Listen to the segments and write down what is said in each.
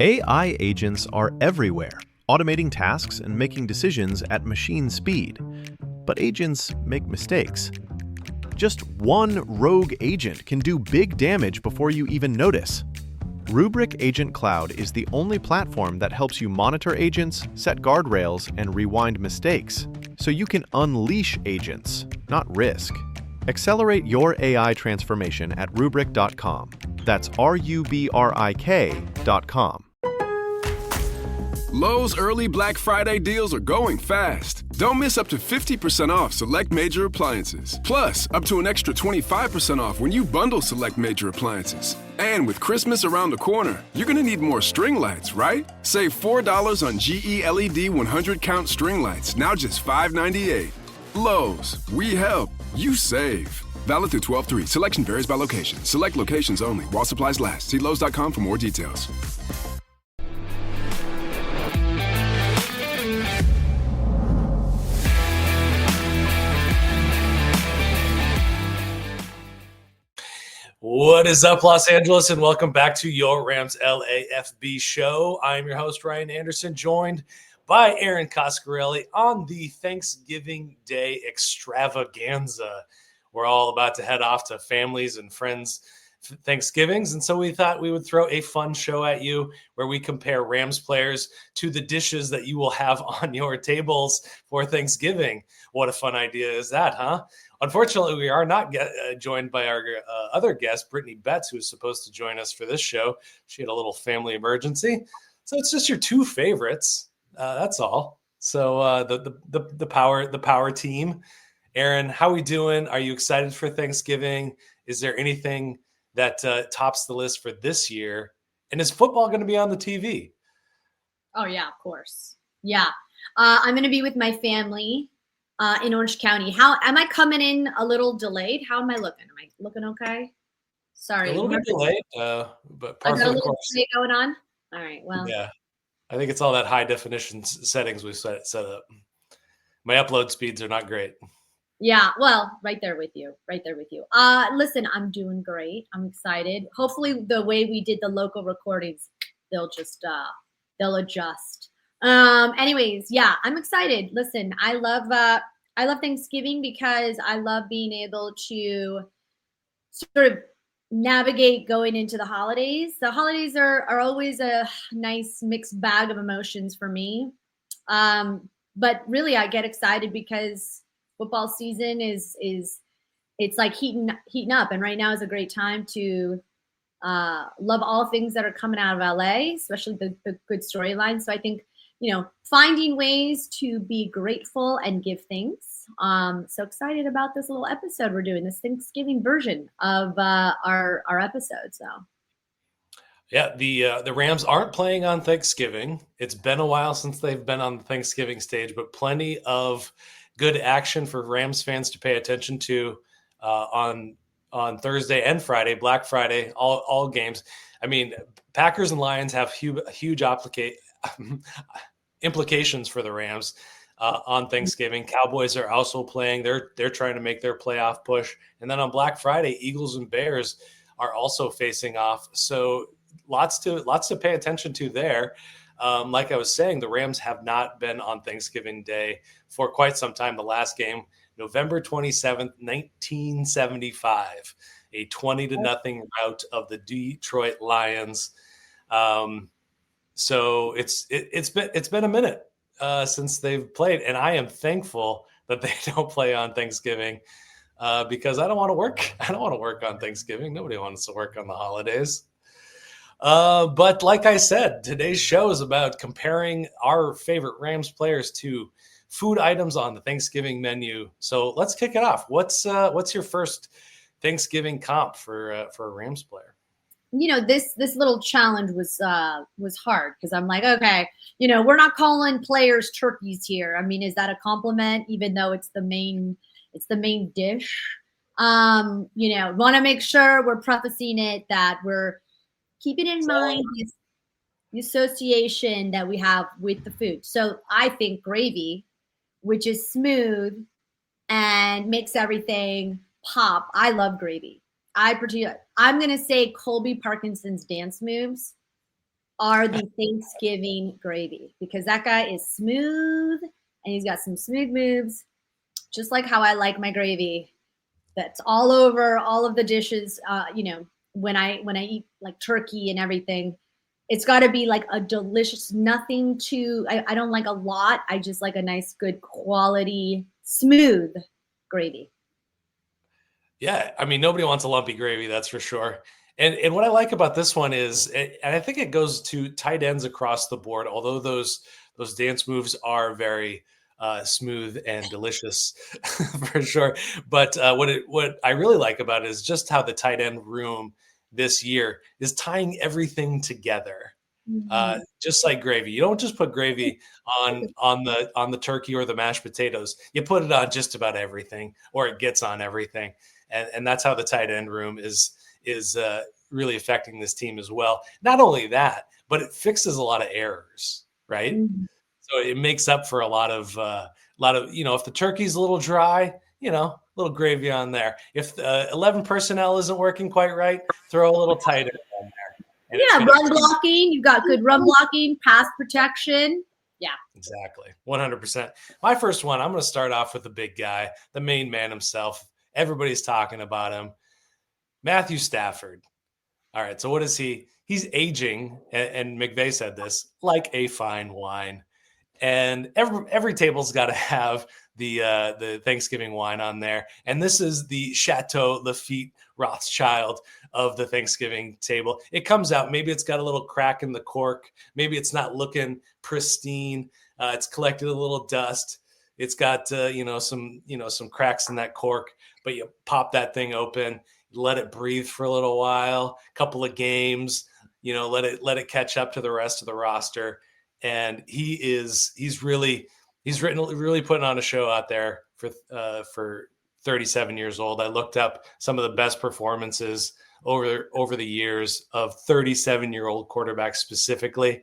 AI agents are everywhere, automating tasks and making decisions at machine speed. But agents make mistakes. Just one rogue agent can do big damage before you even notice. Rubrik Agent Cloud is the only platform that helps you monitor agents, set guardrails, and rewind mistakes, so you can unleash agents, not risk. Accelerate your AI transformation at Rubrik.com. That's RUBRIK.com. Lowe's early Black Friday deals are going fast. Don't miss up to 50% off select major appliances. Plus, up to an extra 25% off when you bundle select major appliances. And with Christmas around the corner, you're going to need more string lights, right? Save $4 on GE LED 100-count string lights, now just $5.98. Lowe's, we help, you save. Valid through 12/3. Selection varies by location. Select locations only. While supplies last. See Lowe's.com for more details. What is up, Los Angeles, and welcome back to your Rams LAFB show. I'm your host, Ryan Anderson, joined by Erin Coscarelli on the Thanksgiving Day Extravaganza. We're all about to head off to families and friends' Thanksgivings, and so we thought we would throw a fun show at you where we compare Rams players to the dishes that you will have on your tables for Thanksgiving. What a fun idea is that, huh? Unfortunately, we are not joined by our other guest, Brittany Betts, who was supposed to join us for this show. She had a little family emergency. So it's just your two favorites. That's all. So the power team. Erin, how are we doing? Are you excited for Thanksgiving? Is there anything that tops the list for this year? And is football going to be on the TV? Oh, yeah, of course. Yeah. I'm going to be with my family in Orange County. How am I coming in a little delayed? How am I looking? Am I looking okay? Sorry. A little bit delayed, but part of the course. Delay going on? All right. Well. Yeah. I think it's all that high definition settings we set up. My upload speeds are not great. Yeah, well, right there with you. Listen, I'm doing great. I'm excited. Hopefully the way we did the local recordings, they'll adjust. Anyways, yeah, I'm excited. Listen, I love Thanksgiving because I love being able to sort of navigate going into the holidays. The holidays are always a nice mixed bag of emotions for me. But really I get excited because football season is it's like heating up, and right now is a great time to love all things that are coming out of LA, especially the good storylines. So I think, finding ways to be grateful and give thanks. So excited about this little episode we're doing, this Thanksgiving version of our episode. So yeah, the Rams aren't playing on Thanksgiving. It's been a while since they've been on the Thanksgiving stage, but plenty of good action for Rams fans to pay attention to on Thursday and Friday, Black Friday, all games. I mean, Packers and Lions have huge implications for the Rams on Thanksgiving. Cowboys are also playing. They're trying to make their playoff push. And then on Black Friday, Eagles and Bears are also facing off. So lots to pay attention to there. Like I was saying, the Rams have not been on Thanksgiving Day for quite some time. The last game, November 27th, 1975, a 20-0 rout of the Detroit Lions. So it's been a minute since they've played, and I am thankful that they don't play on Thanksgiving because I don't want to work. I don't want to work on Thanksgiving. Nobody wants to work on the holidays. But like I said, today's show is about comparing our favorite Rams players to food items on the Thanksgiving menu. So let's kick it off. What's your first Thanksgiving comp for a Rams player? This little challenge was hard because I'm like, okay, we're not calling players turkeys here. I mean, is that a compliment? Even though it's the main dish. Want to make sure we're prefacing it that we're keeping in mind the association that we have with the food. So I think gravy, which is smooth and makes everything pop. I love gravy. I'm going to say Colby Parkinson's dance moves. are the Thanksgiving gravy, because that guy is smooth and he's got some smooth moves, just like how I like my gravy. That's all over all of the dishes. When I eat like turkey and everything, it's got to be like a delicious, nothing too, I don't like a lot. I just like a nice, good quality, smooth gravy. Yeah, I mean, nobody wants a lumpy gravy, that's for sure. And what I like about this one is, and I think it goes to tight ends across the board, although those dance moves are very smooth and delicious for sure. But what I really like about it is just how the tight end room this year is tying everything together. Just like gravy, you don't just put gravy on the turkey or the mashed potatoes. You put it on just about everything, or it gets on everything, and that's how the tight end room is really affecting this team as well. Not only that, but it fixes a lot of errors, right? Mhm. So it makes up for a lot of if the turkey's a little dry, a little gravy on there. If the 11 personnel isn't working quite right, throw a little tight end on there. And it's Yeah, gonna run blocking. You've got good run blocking, pass protection. Yeah. Exactly. 100%. My first one, I'm going to start off with the big guy, the main man himself. Everybody's talking about him. Matthew Stafford. All right. So what is he? He's aging, and McVay said this, like a fine wine. And every table's got to have the Thanksgiving wine on there. And this is the Chateau Lafite Rothschild of the Thanksgiving table. It comes out, maybe it's got a little crack in the cork, maybe it's not looking pristine. It's collected a little dust. It's got some cracks in that cork, but you pop that thing open, let it breathe for a little while, couple of games, let it catch up to the rest of the roster. And he's really putting on a show out there for 37 years old. I looked up some of the best performances over the years of 37-year-old quarterbacks specifically,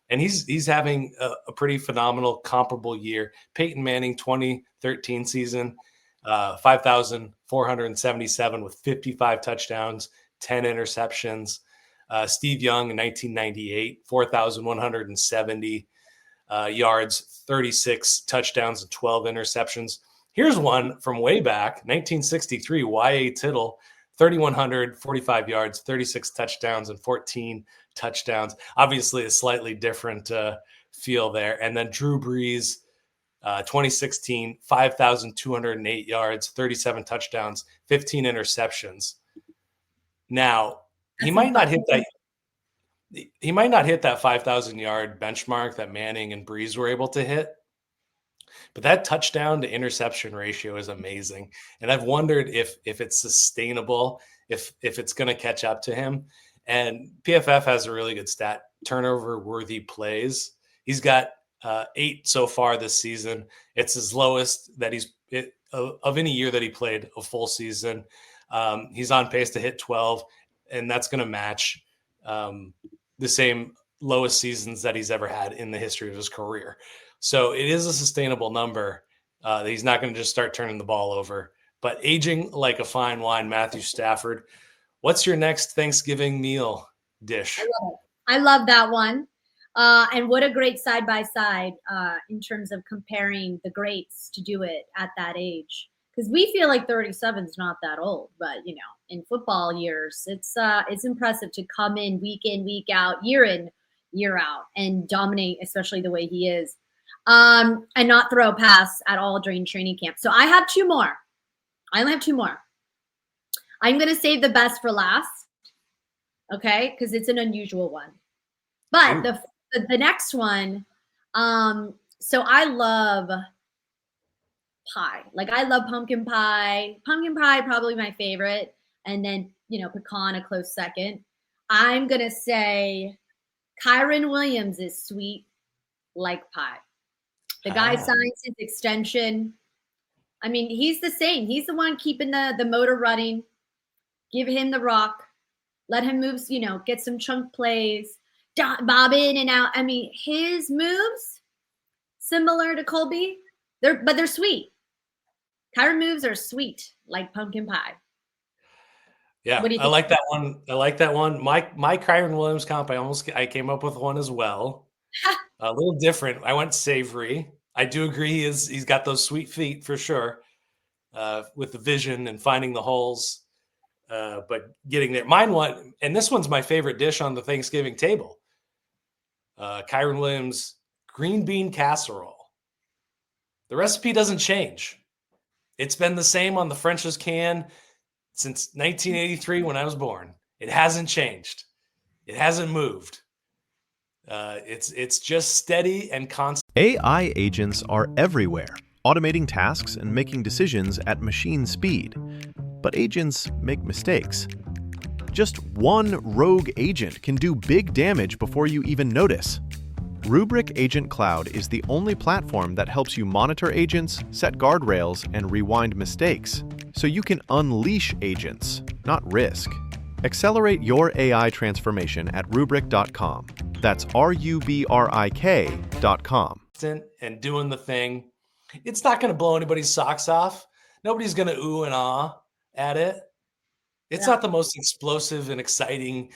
and he's having a pretty phenomenal comparable year. Peyton Manning 2013 season, 5,477 with 55 touchdowns, 10 interceptions. Steve Young in 1998, 4,170 yards, 36 touchdowns, and 12 interceptions. Here's one from way back, 1963, Y.A. Tittle, 3,145 yards, 36 touchdowns, and 14 touchdowns. Obviously, a slightly different feel there. And then Drew Brees, 2016, 5,208 yards, 37 touchdowns, 15 interceptions. Now, he might not hit that 5,000 yard benchmark that Manning and Brees were able to hit, but that touchdown to interception ratio is amazing. And I've wondered if it's sustainable, if it's going to catch up to him. And PFF has a really good stat, turnover worthy plays. He's got 8 so far this season. It's his lowest that of any year that he played a full season. He's on pace to hit 12, and that's going to match the same lowest seasons that he's ever had in the history of his career. So it is a sustainable number that he's not going to just start turning the ball over. But aging like a fine wine, Matthew Stafford. What's your next Thanksgiving meal dish? I love that one. And what a great side-by-side in terms of comparing the greats to do it at that age. Because we feel like 37 is not that old, but in football years, it's impressive to come in, week out, year in, year out, and dominate, especially the way he is, and not throw a pass at all during training camp. So I have 2 more. I only have 2 more. I'm gonna save the best for last, okay? Because it's an unusual one. But the next one, so I love pie. Like I love pumpkin pie. Pumpkin pie, probably my favorite. And then, pecan a close second. I'm going to say Kyren Williams is sweet like pie. The guy signs his extension. I mean, he's the same. He's the one keeping the motor running. Give him the rock. Let him move, get some chunk plays. Bob in and out. I mean, his moves, similar to Colby, but they're sweet. Kyren moves are sweet, like pumpkin pie. Yeah, What do you I think? like that one. I like that one. My Kyren Williams comp, I came up with one as well. A little different. I went savory. I do agree he's got those sweet feet for sure, with the vision and finding the holes, but getting there. And this one's my favorite dish on the Thanksgiving table. Kyren Williams green bean casserole. The recipe doesn't change. It's been the same on the French's can since 1983 when I was born. It hasn't changed. It hasn't moved. It's just steady and constant. AI agents are everywhere, automating tasks and making decisions at machine speed. But agents make mistakes. Just one rogue agent can do big damage before you even notice. Rubrik Agent Cloud is the only platform that helps you monitor agents, set guardrails, and rewind mistakes, so you can unleash agents, not risk. Accelerate your AI transformation at Rubrik.com. That's RUBRIK.com. And doing the thing. It's not going to blow anybody's socks off. Nobody's going to ooh and ah at it. It's not the most explosive and exciting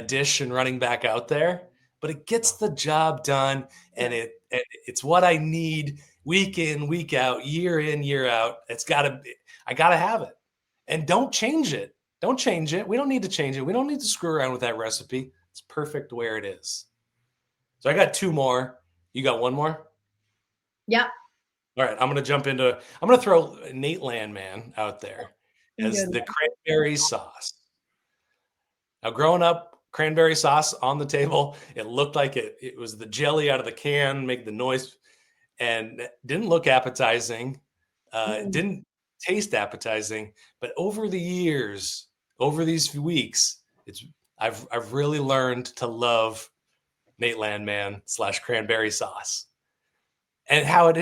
dish and running back out there, but it gets the job done, and it's what I need week in, week out, year in, year out. I got to have it. And don't change it. Don't change it. We don't need to change it. We don't need to screw around with that recipe. It's perfect where it is. So I got two more. You got one more? Yeah. All right. I'm going to throw Nate Landman out there as the cranberry sauce. Now, growing up, cranberry sauce on the table, it looked like it was the jelly out of the can, make the noise, and didn't look appetizing. Didn't taste appetizing. But over the years, over these few weeks, I've really learned to love Nate Landman / cranberry sauce, and how it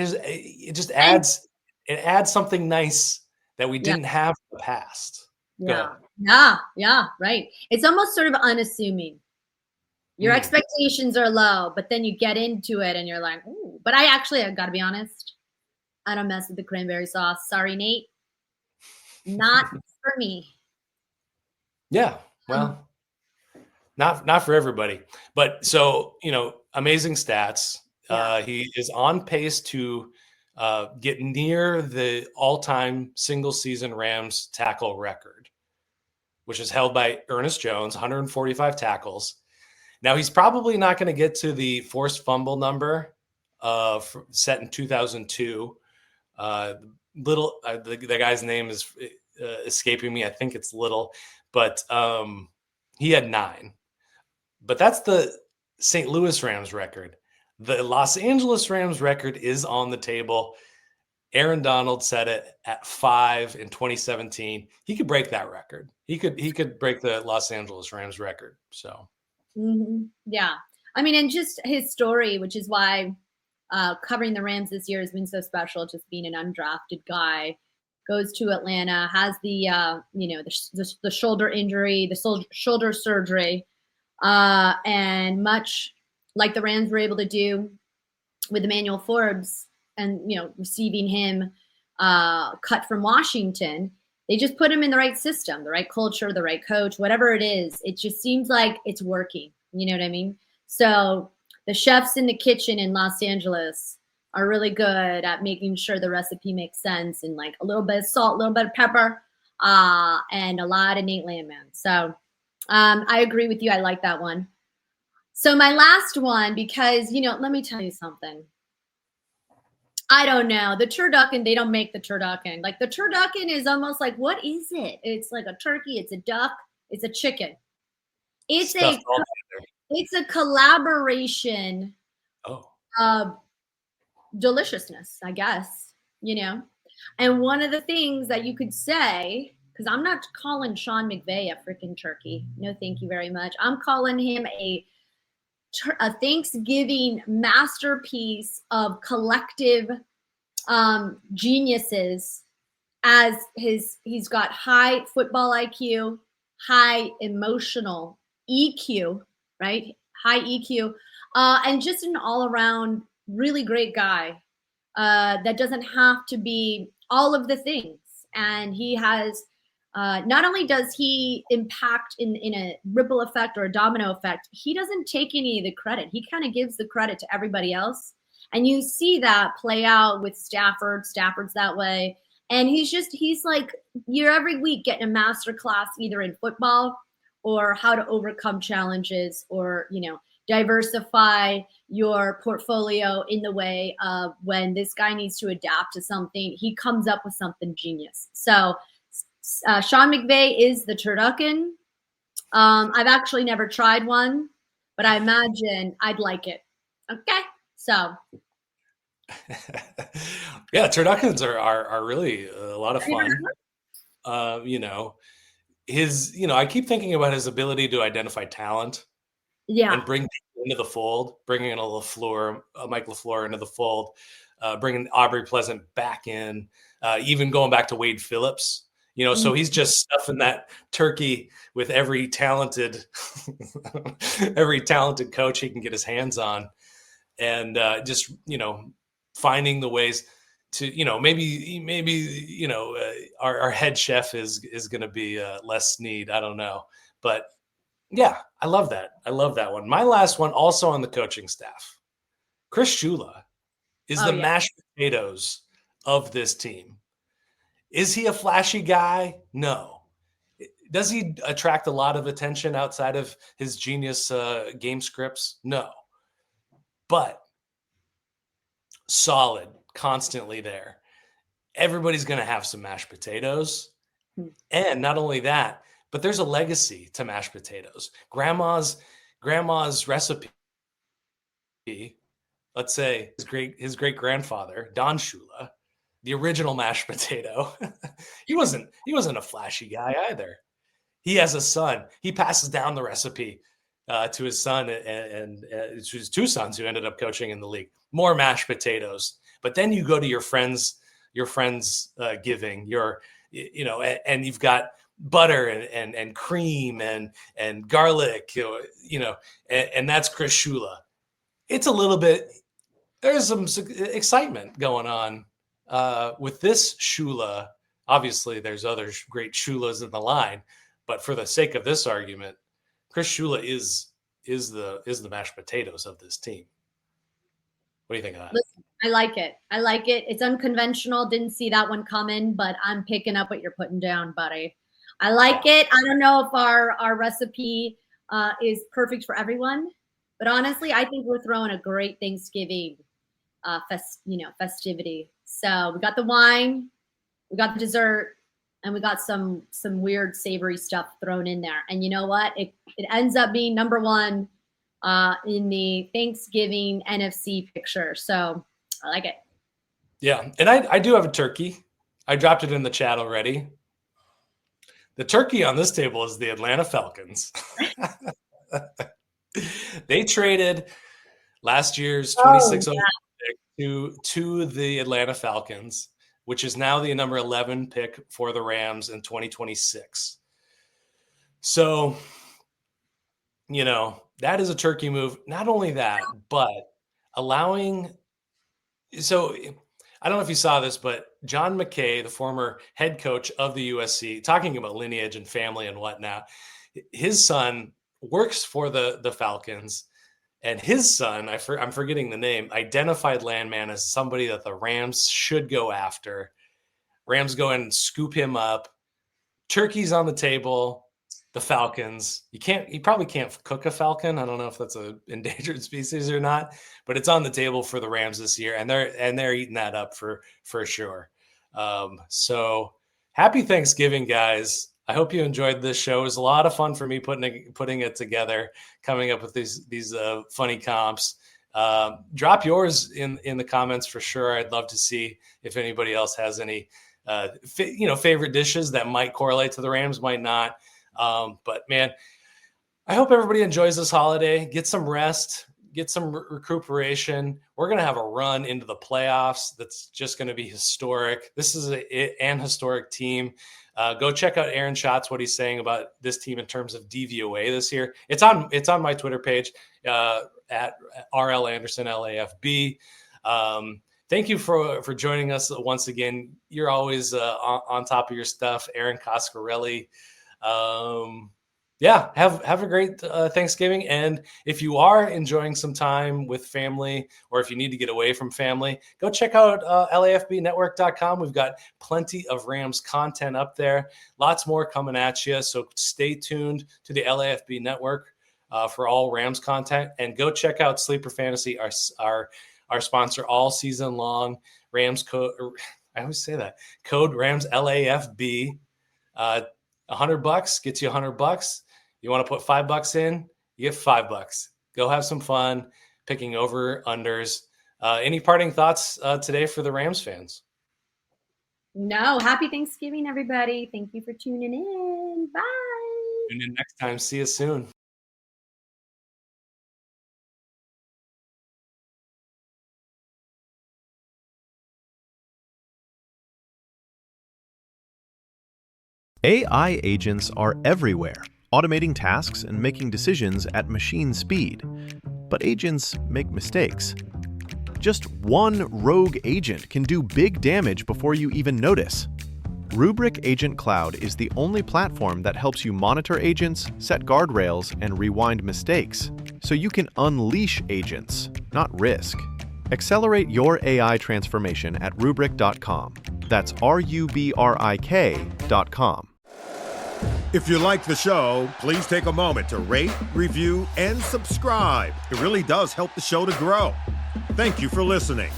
just adds something nice that we didn't have in the past. Yeah, right. It's almost sort of unassuming. Your expectations are low, but then you get into it and you're like, ooh. But I've got to be honest, I don't mess with the cranberry sauce. Sorry, Nate. Not for me. Yeah, well, not for everybody. But so, amazing stats. He is on pace to get near the all-time single-season Rams tackle record, which is held by Ernest Jones, 145 tackles. Now, he's probably not going to get to the forced fumble number set in 2002. The guy's name is escaping me. I think it's Little, but he had 9. But that's the St. Louis Rams record. The Los Angeles Rams record is on the table. Aaron Donald set it at 5 in 2017. He could break that record. He could break the Los Angeles Rams record. So, yeah. I mean, and just his story, which is why covering the Rams this year has been so special. Just being an undrafted guy, goes to Atlanta, has the the shoulder injury, the shoulder surgery, and much like the Rams were able to do with Emmanuel Forbes, and receiving him cut from Washington, they just put him in the right system, the right culture, the right coach, whatever it is. It just seems like it's working. You know what I mean? So the chefs in the kitchen in Los Angeles are really good at making sure the recipe makes sense, and like a little bit of salt, a little bit of pepper, and a lot of Nate Landman. So I agree with you. I like that one. So my last one, because, let me tell you something. I don't know. The turducken, they don't make the turducken. Like the turducken is almost like, what is it? It's like a turkey. It's a duck. It's a chicken. It's a collaboration of deliciousness, I guess, And one of the things that you could say, because I'm not calling Sean McVay a freaking turkey. No, thank you very much. I'm calling him a Thanksgiving masterpiece of collective geniuses, as he's got high football IQ, high emotional EQ, right? High EQ, and just an all-around really great guy that doesn't have to be all of the things. And he has not only does he impact in a ripple effect or a domino effect, he doesn't take any of the credit. He kind of gives the credit to everybody else. And you see that play out with Stafford. Stafford's that way. And he's like, you're every week getting a master class either in football or how to overcome challenges or, diversify your portfolio in the way of when this guy needs to adapt to something, he comes up with something genius. So Sean McVay is the turducken. I've actually never tried one, but I imagine I'd like it. Okay, so. Yeah, turduckens are really a lot of fun. I keep thinking about his ability to identify talent. Yeah. And bring people into the fold, bringing in Mike LaFleur into the fold, bringing Aubrey Pleasant back in, even going back to Wade Phillips. So he's just stuffing that turkey with every talented coach he can get his hands on, and just finding the ways to maybe our head chef is going to be Les Snead. I don't know, but. Yeah, I love that. I love that one. My last one, also on the coaching staff. Chris Shula is the mashed potatoes of this team. Is he a flashy guy? No. Does he attract a lot of attention outside of his genius game scripts? No. But solid, constantly there. Everybody's going to have some mashed potatoes. And not only that, but there's a legacy to mashed potatoes. Grandma's recipe, let's say his great grandfather, Don Shula, the original mashed potato. he wasn't a flashy guy either. He has a son. He passes down the recipe to his son and to his two sons who ended up coaching in the league. More mashed potatoes. But then you go to your friends giving, and you've got butter and cream and garlic, and that's Chris Shula. It's a little bit, there's some excitement going on with this Shula. Obviously, there's other great Shulas in the line, but for the sake of this argument, Chris Shula is the mashed potatoes of this team. What do you think of that? Listen, I like it. It's unconventional. Didn't see that one coming, but I'm picking up what you're putting down, buddy. I like it. I don't know if our recipe is perfect for everyone, but honestly, I think we're throwing a great Thanksgiving festivity. So we got the wine, we got the dessert, and we got some weird savory stuff thrown in there. And you know what? It ends up being number one in the Thanksgiving NFC picture. So I like it. Yeah, and I do have a turkey. I dropped it in the chat already. The turkey on this table is the Atlanta Falcons. They traded last year's 26th pick to the Atlanta Falcons, which is now the number 11 pick for the Rams in 2026. So, that is a turkey move. Not only that, but allowing – so I don't know if you saw this, but John McKay, the former head coach of the USC, talking about lineage and family and whatnot, his son works for the Falcons, and his son, I'm forgetting the name, identified Landman as somebody that the Rams should go after. Rams go in and scoop him up. Turkey's on the table. The Falcons. You probably can't cook a falcon. I don't know if that's an endangered species or not, but it's on the table for the Rams this year, and they're eating that up for sure. So happy Thanksgiving, guys. I hope you enjoyed this show. It was a lot of fun for me putting it together, coming up with these funny comps. Drop yours in the comments for sure. I'd love to see if anybody else has any favorite dishes that might correlate to the Rams, might not. But man, I hope everybody enjoys this holiday. Get some rest, get some recuperation. We're going to have a run into the playoffs that's just going to be historic. This is an historic team. Go check out Aaron Schatz, what he's saying about this team in terms of DVOA this year. It's on my Twitter page at RL Anderson LAFB. thank you for joining us once again. You're always on top of your stuff, Erin Coscarelli. Yeah, have a great Thanksgiving. And if you are enjoying some time with family, or if you need to get away from family, go check out LAFBnetwork.com. We've got plenty of Rams content up there. Lots more coming at you. So stay tuned to the LAFB network for all Rams content. And go check out Sleeper Fantasy, our sponsor all season long. Rams code, I always say that, code Rams LAFB. $100 gets you $100. You want to put $5 in, you get $5. Go have some fun picking over unders. Any parting thoughts today for the Rams fans? No, happy Thanksgiving, everybody. Thank you for tuning in. Bye. Tune in next time. See you soon. AI agents are everywhere, automating tasks and making decisions at machine speed. But agents make mistakes. Just one rogue agent can do big damage before you even notice. Rubrik Agent Cloud is the only platform that helps you monitor agents, set guardrails, and rewind mistakes, so you can unleash agents, not risk. Accelerate your AI transformation at Rubrik.com. That's RUBRIK.com. If you like the show, please take a moment to rate, review, and subscribe. It really does help the show to grow. Thank you for listening.